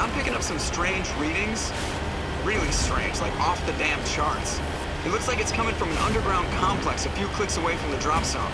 I'm picking up some strange readings. Really strange, like off the damn charts. It looks like it's coming from an underground complex a few clicks away from the drop zone.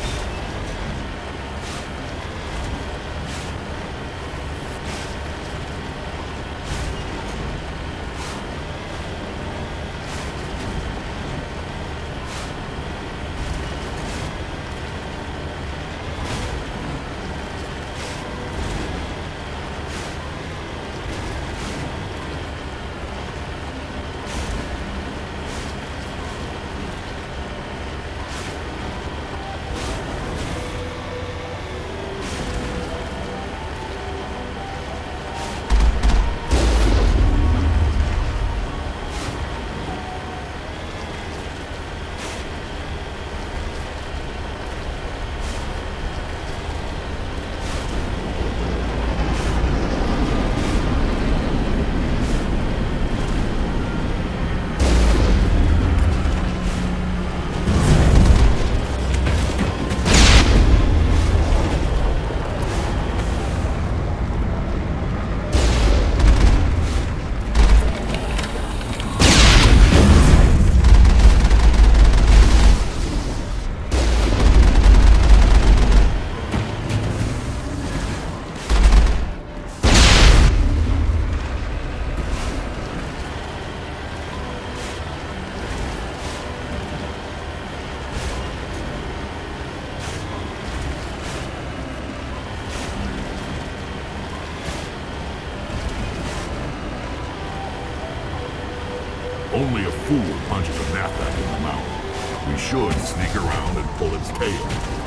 Only a fool punches a backpack in the mouth. We should sneak around and pull its tail.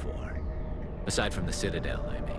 before. Aside from the Citadel, I mean.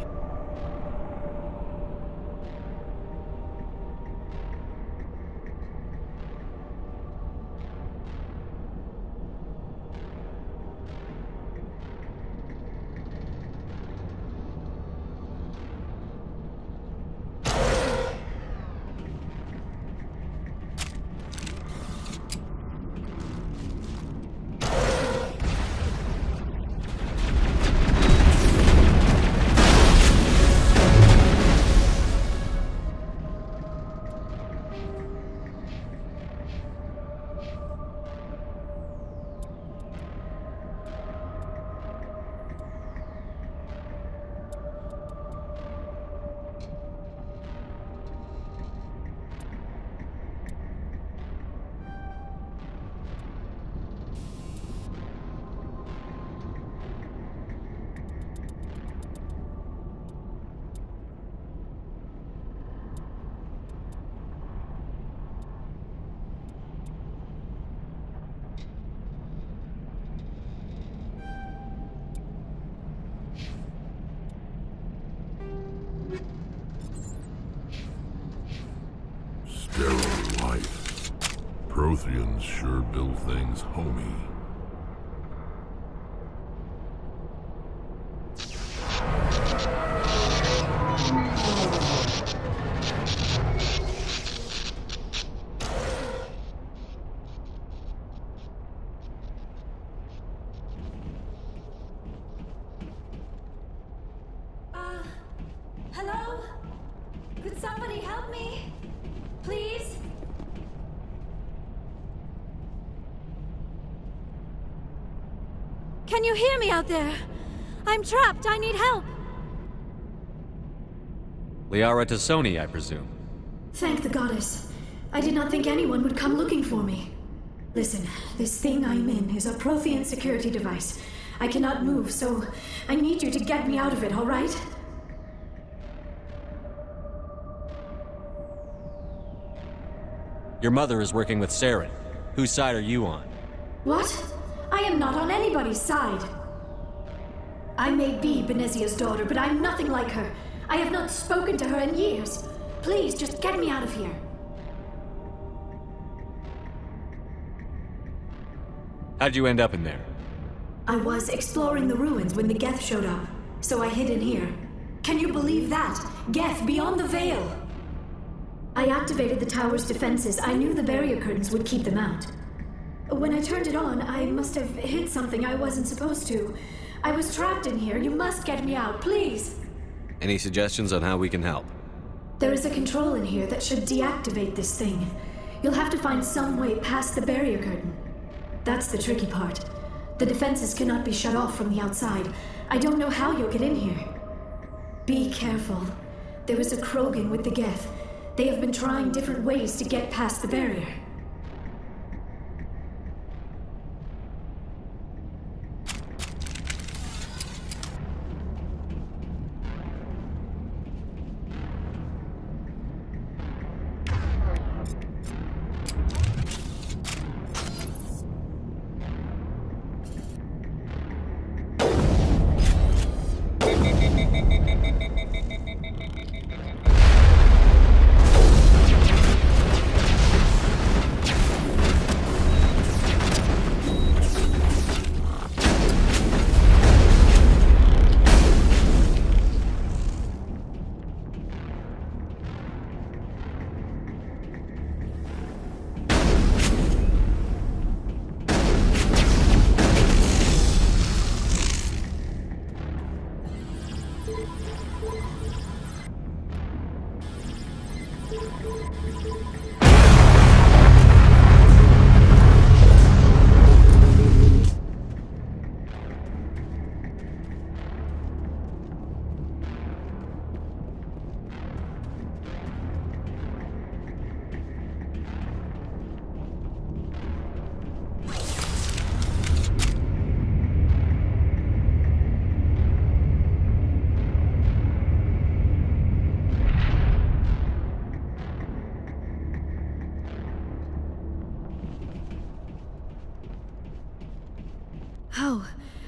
Sterile life. Protheans sure build things homey. Hello? Could somebody help me? Please? Can you hear me out there? I'm trapped. I need help. Liara Tassoni, I presume. Thank the goddess. I did not think anyone would come looking for me. Listen, this thing I'm in is a Prothean security device. I cannot move, so I need you to get me out of it, all right? Your mother is working with Saren. Whose side are you on? What? I am not on anybody's side. I may be Benezia's daughter, but I'm nothing like her. I have not spoken to her in years. Please, just get me out of here. How'd you end up in there? I was exploring the ruins when the Geth showed up, so I hid in here. Can you believe that? Geth beyond the veil! I activated the tower's defenses. I knew the barrier curtains would keep them out. When I turned it on, I must have hit something I wasn't supposed to. I was trapped in here. You must get me out, please! Any suggestions on how we can help? There is a control in here that should deactivate this thing. You'll have to find some way past the barrier curtain. That's the tricky part. The defenses cannot be shut off from the outside. I don't know how you'll get in here. Be careful. There is a Krogan with the Geth. They have been trying different ways to get past the barrier.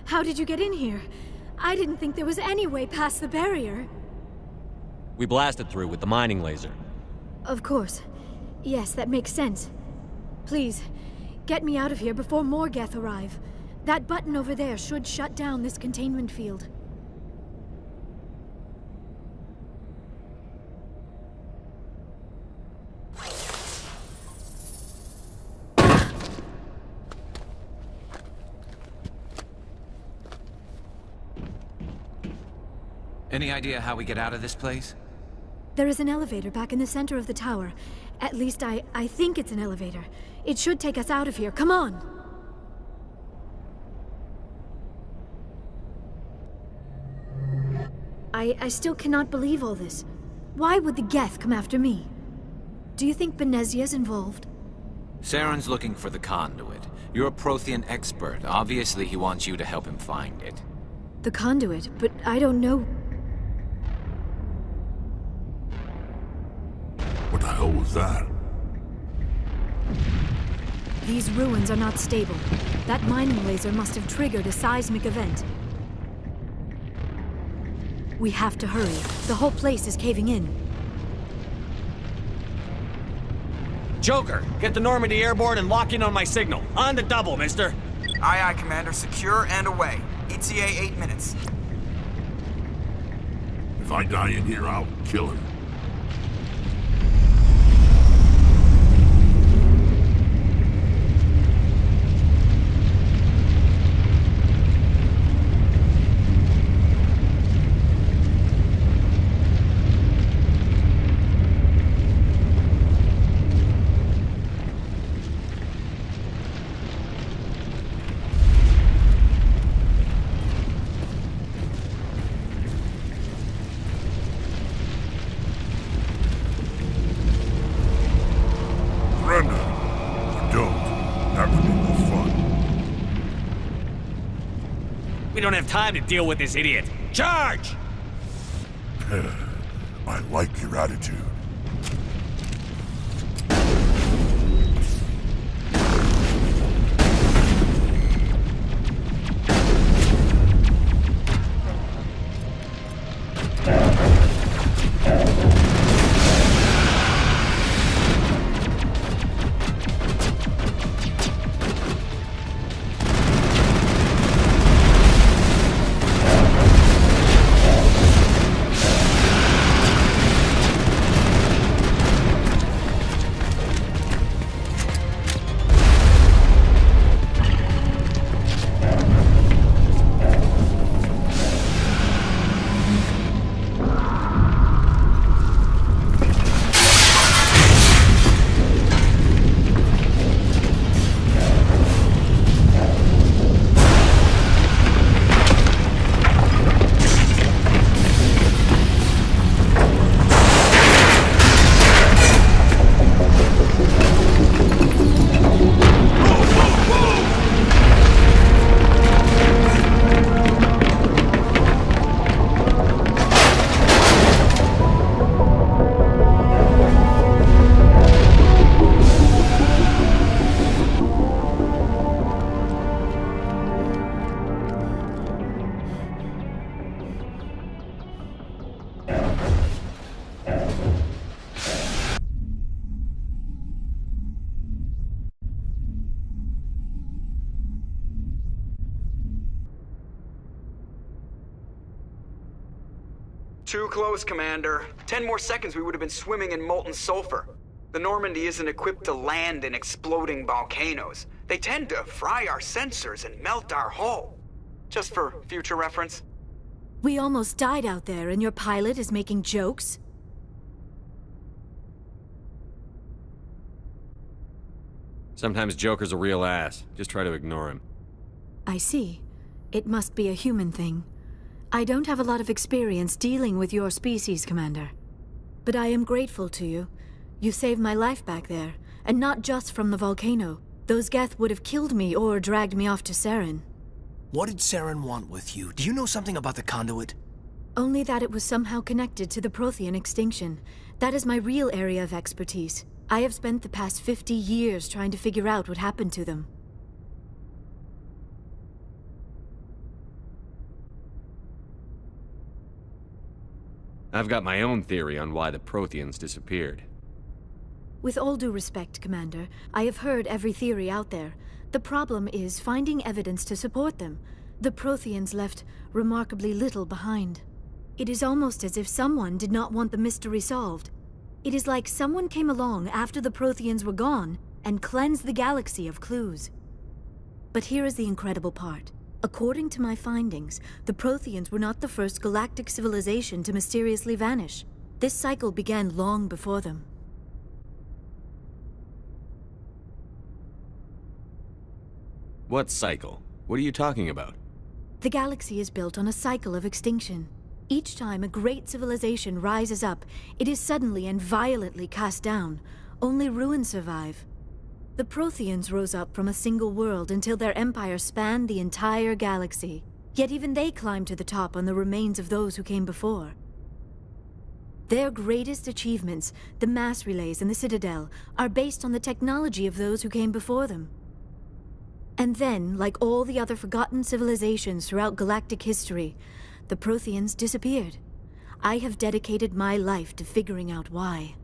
How did you get in here? I didn't think there was any way past the barrier. We blasted through with the mining laser. Of course. Yes, that makes sense. Please, get me out of here before more Geth arrive. That button over there should shut down this containment field. Any idea how we get out of this place? There is an elevator back in the center of the tower. At least I think it's an elevator. It should take us out of here. Come on! I still cannot believe all this. Why would the Geth come after me? Do you think Benezia's involved? Saren's looking for the conduit. You're a Prothean expert. Obviously, he wants you to help him find it. The conduit, but I don't know. What the hell was that? These ruins are not stable. That mining laser must have triggered a seismic event. We have to hurry. The whole place is caving in. Joker, get the Normandy airborne and lock in on my signal. On the double, mister. Aye, aye, Commander. Secure and away. ETA 8 minutes. If I die in here, I'll kill him. We don't have time to deal with this idiot. Charge! I like your attitude. Too close, Commander. 10 more seconds we would have been swimming in molten sulfur. The Normandy isn't equipped to land in exploding volcanoes. They tend to fry our sensors and melt our hull. Just for future reference. We almost died out there, and your pilot is making jokes? Sometimes Joker's a real ass. Just try to ignore him. I see. It must be a human thing. I don't have a lot of experience dealing with your species, Commander. But I am grateful to you. You saved my life back there, and not just from the volcano. Those Geth would have killed me or dragged me off to Saren. What did Saren want with you? Do you know something about the conduit? Only that it was somehow connected to the Prothean extinction. That is my real area of expertise. I have spent the past 50 years trying to figure out what happened to them. I've got my own theory on why the Protheans disappeared. With all due respect, Commander, I have heard every theory out there. The problem is finding evidence to support them. The Protheans left remarkably little behind. It is almost as if someone did not want the mystery solved. It is like someone came along after the Protheans were gone and cleansed the galaxy of clues. But here is the incredible part. According to my findings, the Protheans were not the first galactic civilization to mysteriously vanish. This cycle began long before them. What cycle? What are you talking about? The galaxy is built on a cycle of extinction. Each time a great civilization rises up, it is suddenly and violently cast down. Only ruins survive. The Protheans rose up from a single world until their empire spanned the entire galaxy. Yet even they climbed to the top on the remains of those who came before. Their greatest achievements, the mass relays and the citadel, are based on the technology of those who came before them. And then, like all the other forgotten civilizations throughout galactic history, the Protheans disappeared. I have dedicated my life to figuring out why.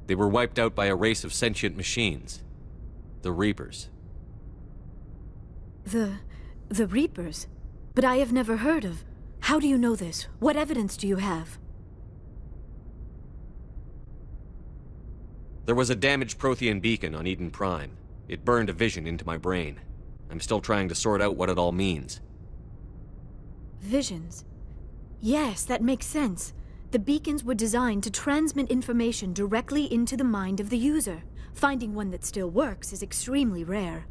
They were wiped out by a race of sentient machines. The Reapers. The Reapers? But I have never heard of. How do you know this? What evidence do you have? There was a damaged Prothean beacon on Eden Prime. It burned a vision into my brain. I'm still trying to sort out what it all means. Visions? Yes, that makes sense. The beacons were designed to transmit information directly into the mind of the user. Finding one that still works is extremely rare.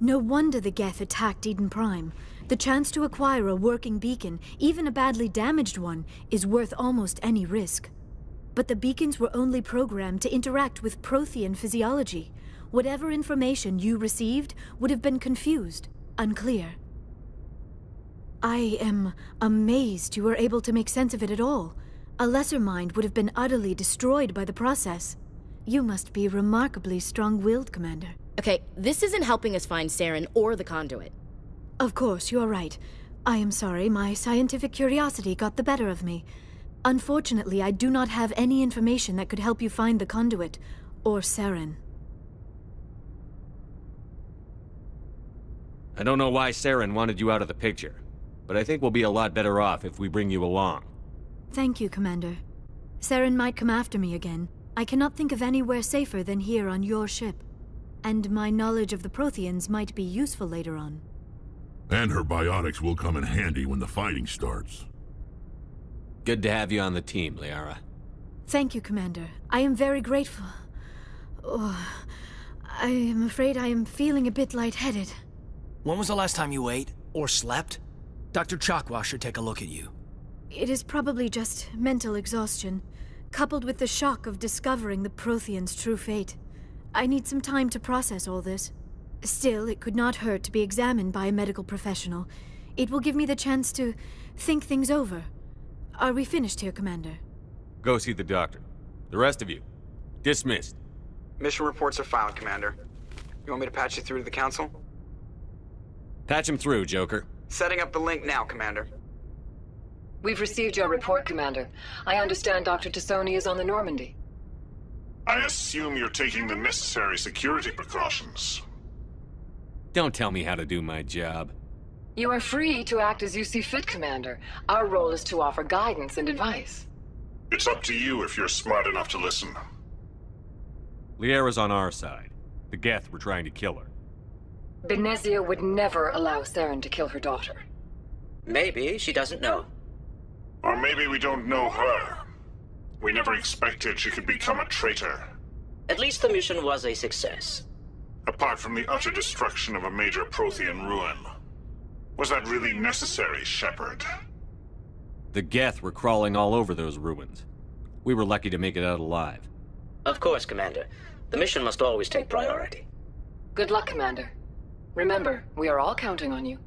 No wonder the Geth attacked Eden Prime. The chance to acquire a working beacon, even a badly damaged one, is worth almost any risk. But the beacons were only programmed to interact with Prothean physiology. Whatever information you received would have been confused, unclear. I am amazed you were able to make sense of it at all. A lesser mind would have been utterly destroyed by the process. You must be remarkably strong-willed, Commander. Okay, this isn't helping us find Saren or the conduit. Of course, you are right. I am sorry, my scientific curiosity got the better of me. Unfortunately, I do not have any information that could help you find the conduit, or Saren. I don't know why Saren wanted you out of the picture, but I think we'll be a lot better off if we bring you along. Thank you, Commander. Saren might come after me again. I cannot think of anywhere safer than here on your ship. And my knowledge of the Protheans might be useful later on. And her biotics will come in handy when the fighting starts. Good to have you on the team, Liara. Thank you, Commander. I am very grateful. Oh, I am afraid I am feeling a bit lightheaded. When was the last time you ate? Or slept? Dr. Chakwa should take a look at you. It is probably just mental exhaustion, coupled with the shock of discovering the Protheans' true fate. I need some time to process all this. Still, it could not hurt to be examined by a medical professional. It will give me the chance to think things over. Are we finished here, Commander? Go see the doctor. The rest of you, dismissed. Mission reports are filed, Commander. You want me to patch you through to the Council? Patch him through, Joker. Setting up the link now, Commander. We've received your report, Commander. I understand Dr. Tassoni is on the Normandy. I assume you're taking the necessary security precautions. Don't tell me how to do my job. You are free to act as you see fit, Commander. Our role is to offer guidance and advice. It's up to you if you're smart enough to listen. Liara's on our side. The Geth were trying to kill her. Benezia would never allow Saren to kill her daughter. Maybe she doesn't know. Or maybe we don't know her. We never expected she could become a traitor. At least the mission was a success. Apart from the utter destruction of a major Prothean ruin. Was that really necessary, Shepard? The Geth were crawling all over those ruins. We were lucky to make it out alive. Of course, Commander. The mission must always take priority. Good luck, Commander. Remember, we are all counting on you.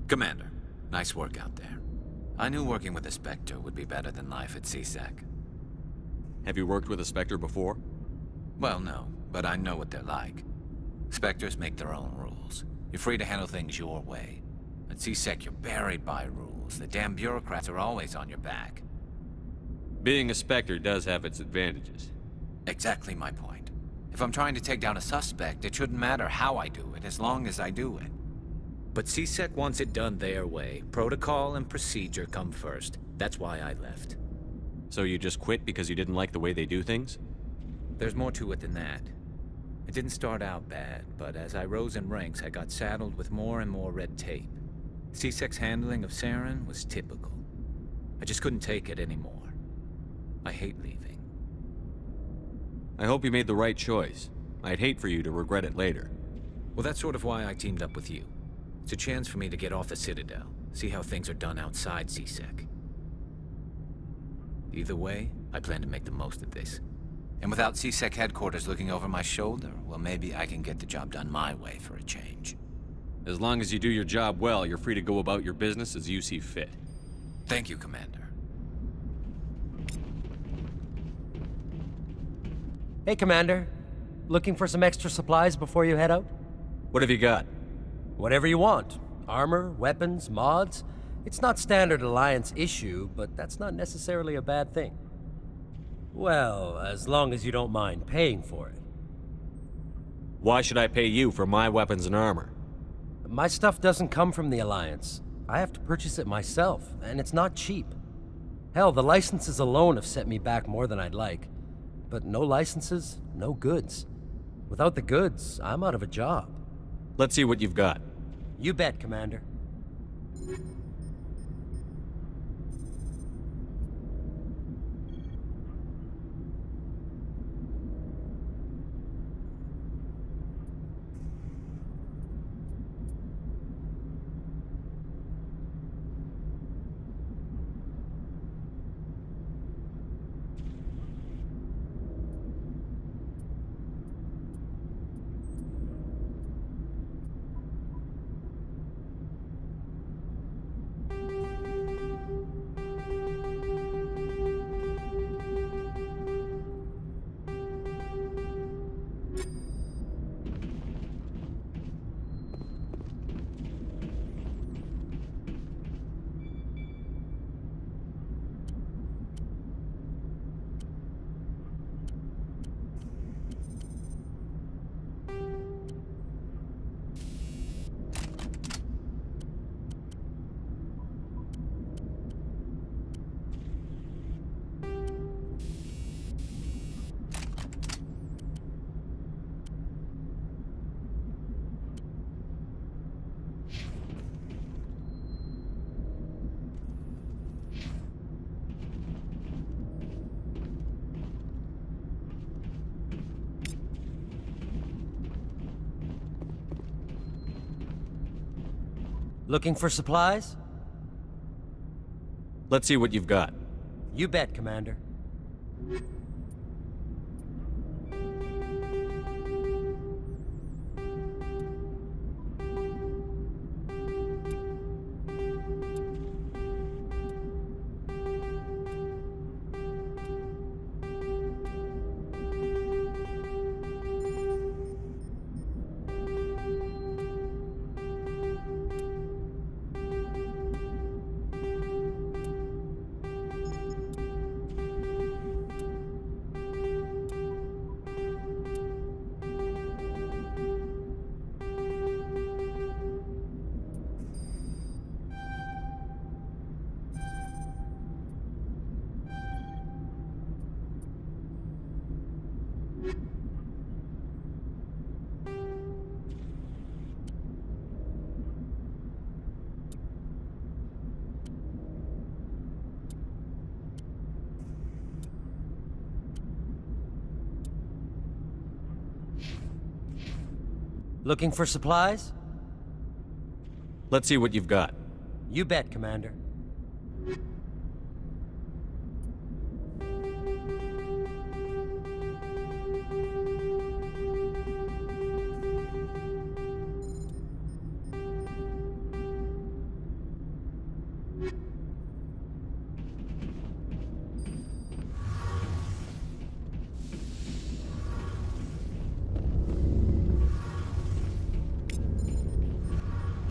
Commander, nice work out there. I knew working with a Spectre would be better than life at CSEC. Have you worked with a Spectre before? Well, no, but I know what they're like. Spectres make their own rules. You're free to handle things your way. At CSEC, you're buried by rules. The damn bureaucrats are always on your back. Being a Spectre does have its advantages. Exactly my point. If I'm trying to take down a suspect, it shouldn't matter how I do it, as long as I do it. But CSEC wants it done their way. Protocol and procedure come first. That's why I left. So you just quit because you didn't like the way they do things? There's more to it than that. It didn't start out bad, but as I rose in ranks, I got saddled with more and more red tape. CSEC's handling of Saren was typical. I just couldn't take it anymore. I hate leaving. I hope you made the right choice. I'd hate for you to regret it later. Well, that's sort of why I teamed up with you. It's a chance for me to get off the Citadel, see how things are done outside CSEC. Either way, I plan to make the most of this. And without CSEC headquarters looking over my shoulder, well, maybe I can get the job done my way for a change. As long as you do your job well, you're free to go about your business as you see fit. Thank you, Commander. Hey, Commander. Looking for some extra supplies before you head out? What have you got? Whatever you want. Armor, weapons, mods. It's not standard Alliance issue, but that's not necessarily a bad thing. Well, as long as you don't mind paying for it. Why should I pay you for my weapons and armor? My stuff doesn't come from the Alliance. I have to purchase it myself, and it's not cheap. Hell, the licenses alone have set me back more than I'd like. But no licenses, no goods. Without the goods, I'm out of a job. Let's see what you've got. You bet, Commander. Looking for supplies? Let's see what you've got. You bet, Commander. Looking for supplies? Let's see what you've got. You bet, Commander.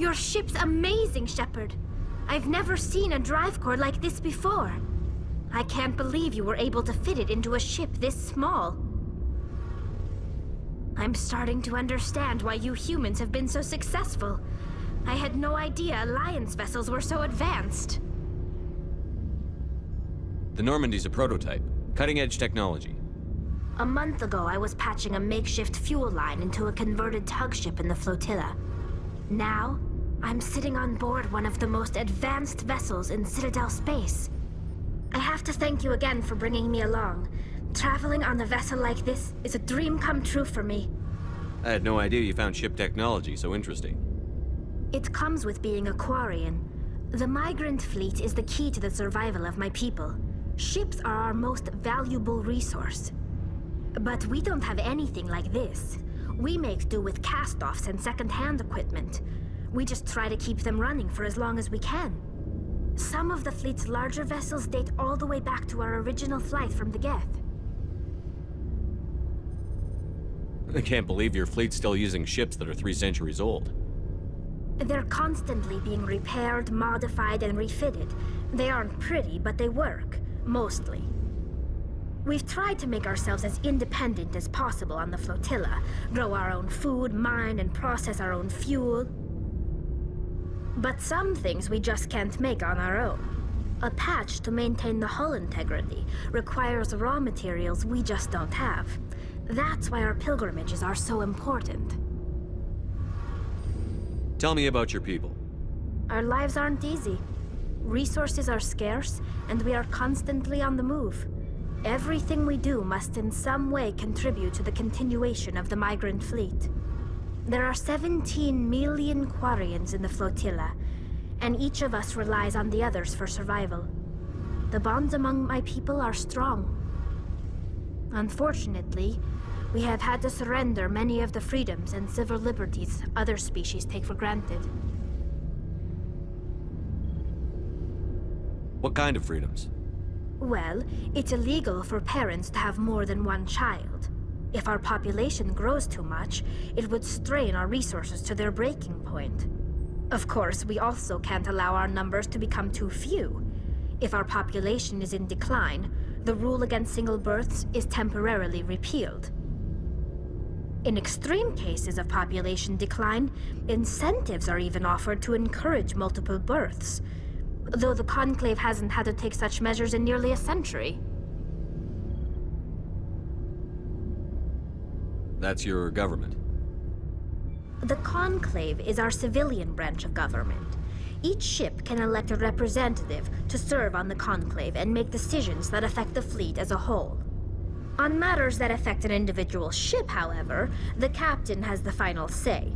Your ship's amazing, Shepard. I've never seen a drive core like this before. I can't believe you were able to fit it into a ship this small. I'm starting to understand why you humans have been so successful. I had no idea Alliance vessels were so advanced. The Normandy's a prototype. Cutting-edge technology. A month ago, I was patching a makeshift fuel line into a converted tug ship in the flotilla. Now, I'm sitting on board one of the most advanced vessels in Citadel space. I have to thank you again for bringing me along. Traveling on a vessel like this is a dream come true for me. I had no idea you found ship technology so interesting. It comes with being a Quarian. The migrant fleet is the key to the survival of my people. Ships are our most valuable resource. But we don't have anything like this. We make do with cast-offs and second-hand equipment. We just try to keep them running for as long as we can. Some of the fleet's larger vessels date all the way back to our original flight from the Geth. I can't believe your fleet's still using ships that are 3 centuries old. They're constantly being repaired, modified, and refitted. They aren't pretty, but they work. Mostly. We've tried to make ourselves as independent as possible on the flotilla, grow our own food, mine, and process our own fuel. But some things we just can't make on our own. A patch to maintain the hull integrity requires raw materials we just don't have. That's why our pilgrimages are so important. Tell me about your people. Our lives aren't easy. Resources are scarce, and we are constantly on the move. Everything we do must in some way contribute to the continuation of the migrant fleet. There are 17 million Quarians in the flotilla, and each of us relies on the others for survival. The bonds among my people are strong. Unfortunately, we have had to surrender many of the freedoms and civil liberties other species take for granted. What kind of freedoms? Well, it's illegal for parents to have more than one child. If our population grows too much, it would strain our resources to their breaking point. Of course, we also can't allow our numbers to become too few. If our population is in decline, the rule against single births is temporarily repealed. In extreme cases of population decline, incentives are even offered to encourage multiple births, though the Conclave hasn't had to take such measures in nearly a century. That's your government? The Conclave is our civilian branch of government. Each ship can elect a representative to serve on the Conclave and make decisions that affect the fleet as a whole. On matters that affect an individual ship, however, the captain has the final say.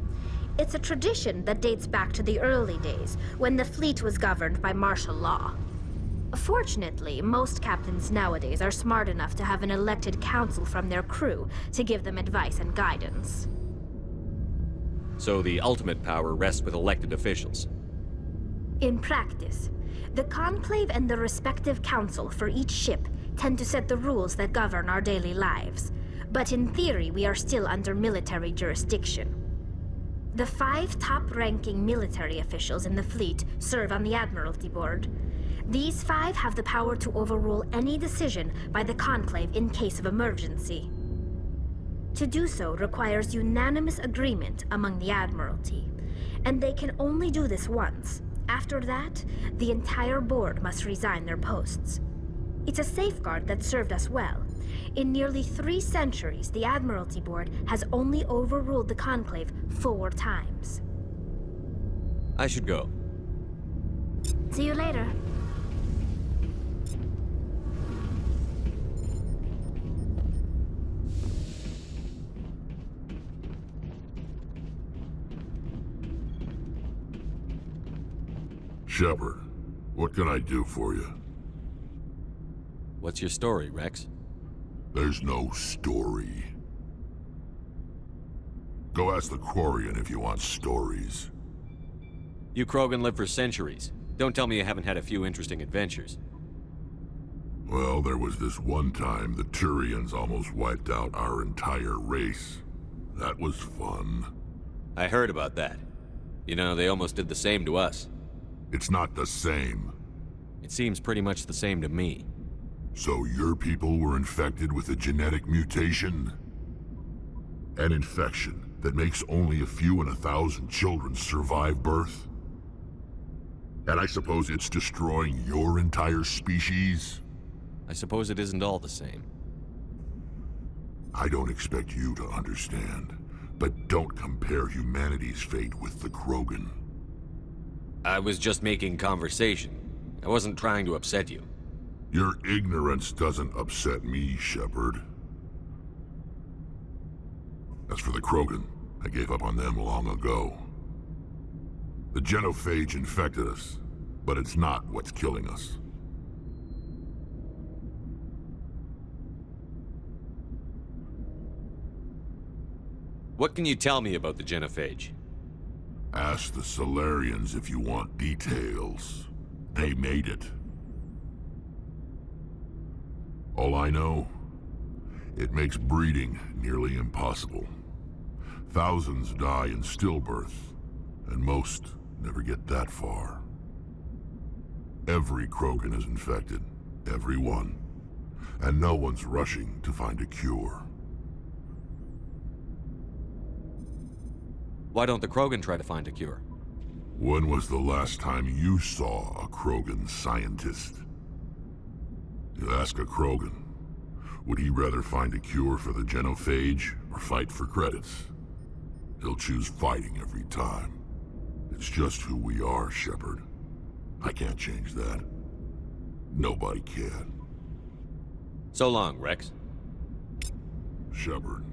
It's a tradition that dates back to the early days, when the fleet was governed by martial law. Fortunately, most captains nowadays are smart enough to have an elected council from their crew to give them advice and guidance. So the ultimate power rests with elected officials? In practice, the Conclave and the respective council for each ship tend to set the rules that govern our daily lives. But in theory, we are still under military jurisdiction. The 5 top-ranking military officials in the fleet serve on the Admiralty Board. These 5 have the power to overrule any decision by the Conclave in case of emergency. To do so requires unanimous agreement among the Admiralty, and they can only do this once. After that, the entire board must resign their posts. It's a safeguard that served us well. In nearly 3 centuries, the Admiralty Board has only overruled the Conclave 4 times. I should go. See you later. Shepard, what can I do for you? What's your story, Rex? There's no story. Go ask the Quarian if you want stories. You Krogan lived for centuries. Don't tell me you haven't had a few interesting adventures. Well, there was this one time the Turians almost wiped out our entire race. That was fun. I heard about that. You know, they almost did the same to us. It's not the same. It seems pretty much the same to me. So your people were infected with a genetic mutation? An infection that makes only a few in 1,000 children survive birth? And I suppose it's destroying your entire species? I suppose it isn't all the same. I don't expect you to understand, but don't compare humanity's fate with the Krogan. I was just making conversation. I wasn't trying to upset you. Your ignorance doesn't upset me, Shepard. As for the Krogan, I gave up on them long ago. The genophage infected us, but it's not what's killing us. What can you tell me about the genophage? Ask the Solarians if you want details. They made it. All I know, it makes breeding nearly impossible. Thousands die in stillbirth, and most never get that far. Every Krogan is infected, every one, and no one's rushing to find a cure. Why don't the Krogan try to find a cure? When was the last time you saw a Krogan scientist? You ask a Krogan, would he rather find a cure for the genophage or fight for credits? He'll choose fighting every time. It's just who we are, Shepard. I can't change that. Nobody can. So long, Rex. Shepard.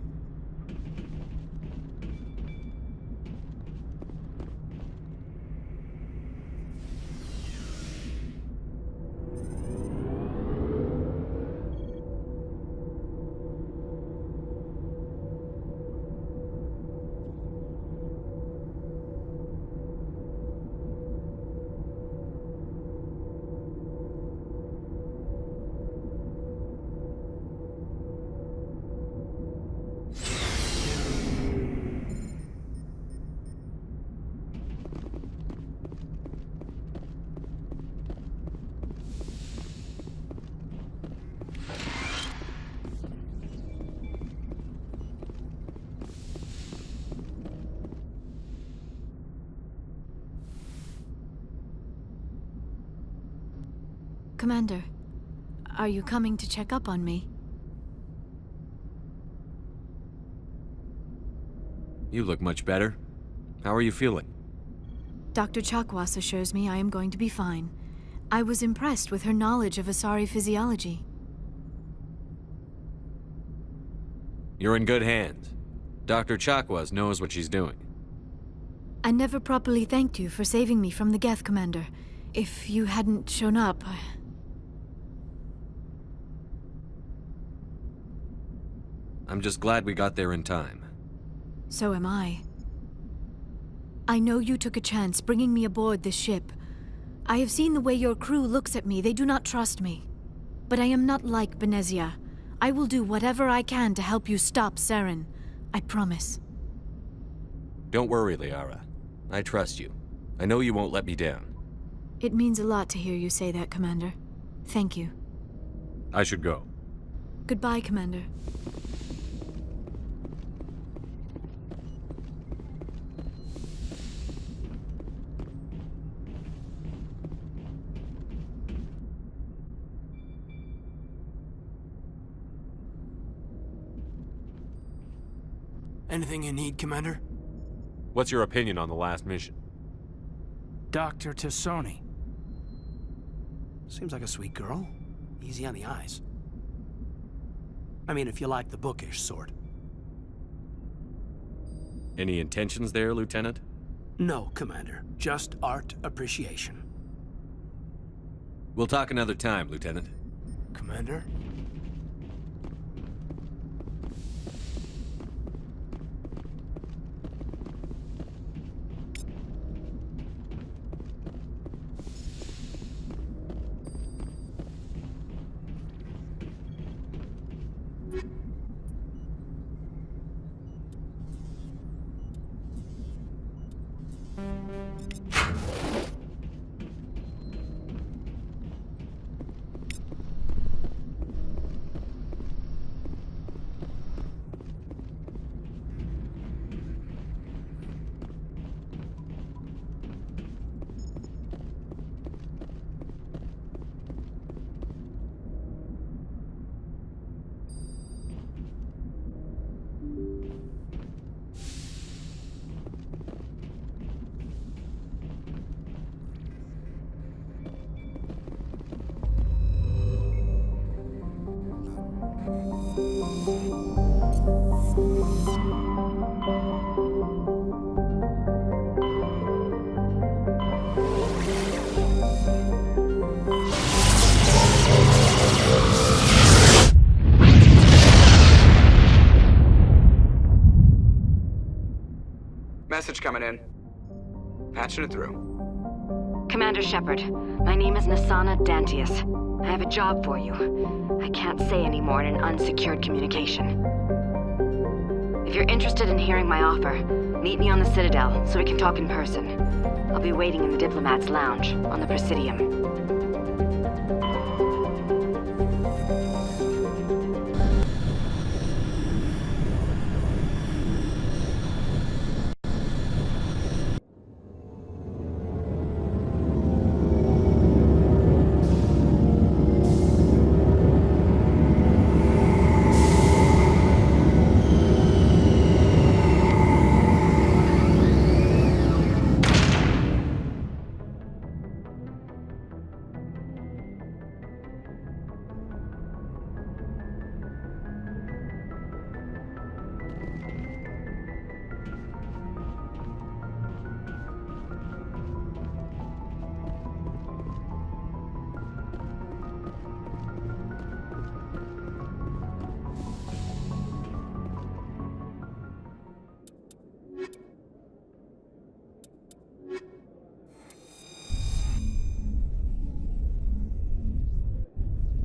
Commander, are you coming to check up on me? You look much better. How are you feeling? Dr. Chakwas assures me I am going to be fine. I was impressed with her knowledge of Asari physiology. You're in good hands. Dr. Chakwas knows what she's doing. I never properly thanked you for saving me from the Geth, Commander. If you hadn't shown up, I'm just glad we got there in time. So am I. I know you took a chance bringing me aboard this ship. I have seen the way your crew looks at me. They do not trust me. But I am not like Benezia. I will do whatever I can to help you stop Saren. I promise. Don't worry, Liara. I trust you. I know you won't let me down. It means a lot to hear you say that, Commander. Thank you. I should go. Goodbye, Commander. Anything you need, Commander? What's your opinion on the last mission? Dr. Tassoni. Seems like a sweet girl. Easy on the eyes. I mean, if you like the bookish sort. Any intentions there, Lieutenant? No, Commander. Just art appreciation. We'll talk another time, Lieutenant. Commander? Message coming in. Patching it through. Commander Shepard, my name is Nasana Dantius. I have a job for you. I can't say any more in an unsecured communication. If you're interested in hearing my offer, meet me on the Citadel so we can talk in person. I'll be waiting in the Diplomat's Lounge on the Presidium.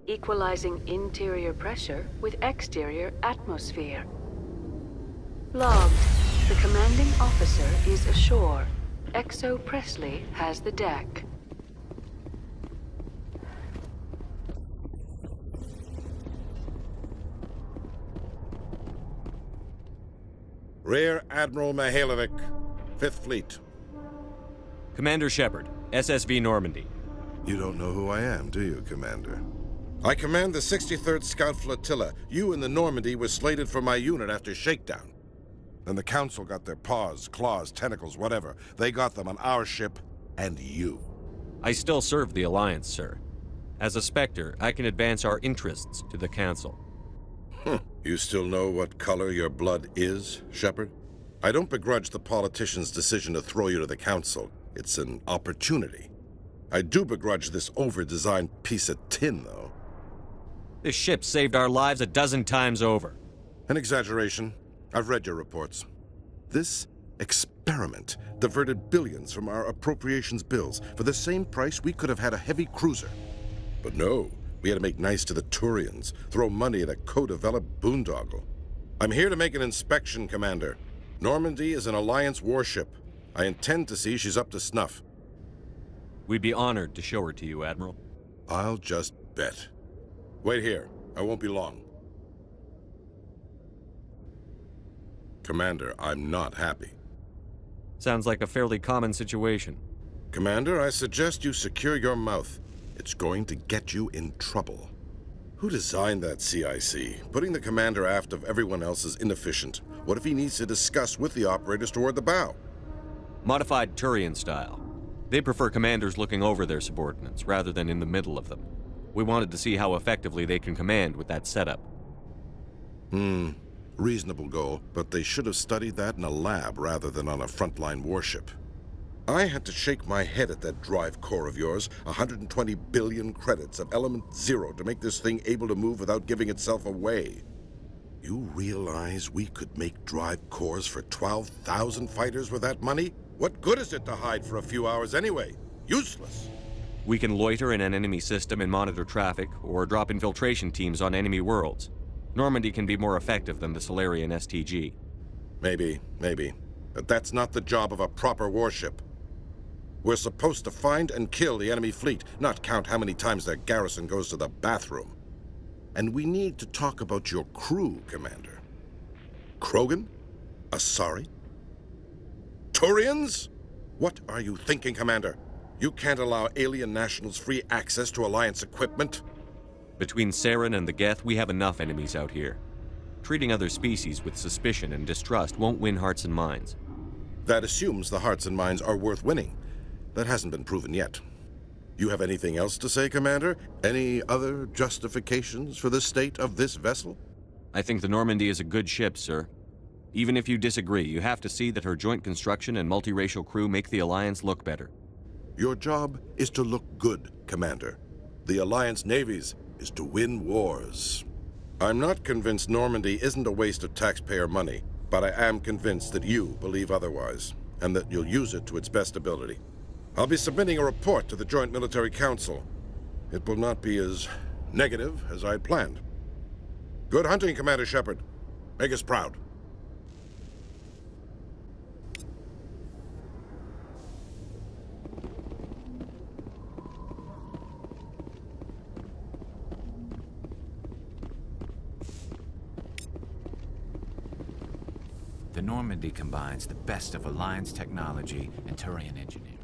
Equalizing interior pressure with exterior atmosphere. Logged. The commanding officer is ashore. Exo Presley has the deck. Rear Admiral Mihailovic, 5th Fleet. Commander Shepard, SSV Normandy. You don't know who I am, do you, Commander? I command the 63rd Scout Flotilla. You and the Normandy were slated for my unit after shakedown. Then the Council got their paws, claws, tentacles, whatever. They got them on our ship, and you. I still serve the Alliance, sir. As a Spectre, I can advance our interests to the Council. You still know what color your blood is, Shepard? I don't begrudge the politician's decision to throw you to the Council. It's an opportunity. I do begrudge this over-designed piece of tin, though. This ship saved our lives a dozen times over. An exaggeration. I've read your reports. This experiment diverted billions from our appropriations bills. For the same price, we could have had a heavy cruiser. But no, we had to make nice to the Turians, throw money at a co-developed boondoggle. I'm here to make an inspection, Commander. Normandy is an Alliance warship. I intend to see she's up to snuff. We'd be honored to show her to you, Admiral. I'll just bet. Wait here. I won't be long. Commander, I'm not happy. Sounds like a fairly common situation. Commander, I suggest you secure your mouth. It's going to get you in trouble. Who designed that CIC? Putting the commander aft of everyone else is inefficient. What if he needs to discuss with the operators toward the bow? Modified Turian style. They prefer commanders looking over their subordinates, rather than in the middle of them. We wanted to see how effectively they can command with that setup. Reasonable goal, but they should have studied that in a lab rather than on a frontline warship. I had to shake my head at that drive core of yours. 120 billion credits of element 0 to make this thing able to move without giving itself away. You realize we could make drive cores for 12,000 fighters with that money? What good is it to hide for a few hours anyway? Useless. We can loiter in an enemy system and monitor traffic, or drop infiltration teams on enemy worlds. Normandy can be more effective than the Solarian STG. Maybe. But that's not the job of a proper warship. We're supposed to find and kill the enemy fleet, not count how many times their garrison goes to the bathroom. And we need to talk about your crew, Commander. Krogan? Asari? Turians? What are you thinking, Commander? You can't allow alien nationals free access to Alliance equipment? Between Saren and the Geth, we have enough enemies out here. Treating other species with suspicion and distrust won't win hearts and minds. That assumes the hearts and minds are worth winning. That hasn't been proven yet. You have anything else to say, Commander? Any other justifications for the state of this vessel? I think the Normandy is a good ship, sir. Even if you disagree, you have to see that her joint construction and multiracial crew make the Alliance look better. Your job is to look good, Commander. The Alliance navies is to win wars. I'm not convinced Normandy isn't a waste of taxpayer money, but I am convinced that you believe otherwise. and that you'll use it to its best ability. I'll be submitting a report to the Joint Military Council. It will not be as negative as I'd planned. Good hunting, Commander Shepard. Make us proud. The Normandy combines the best of Alliance technology and Turian engineering.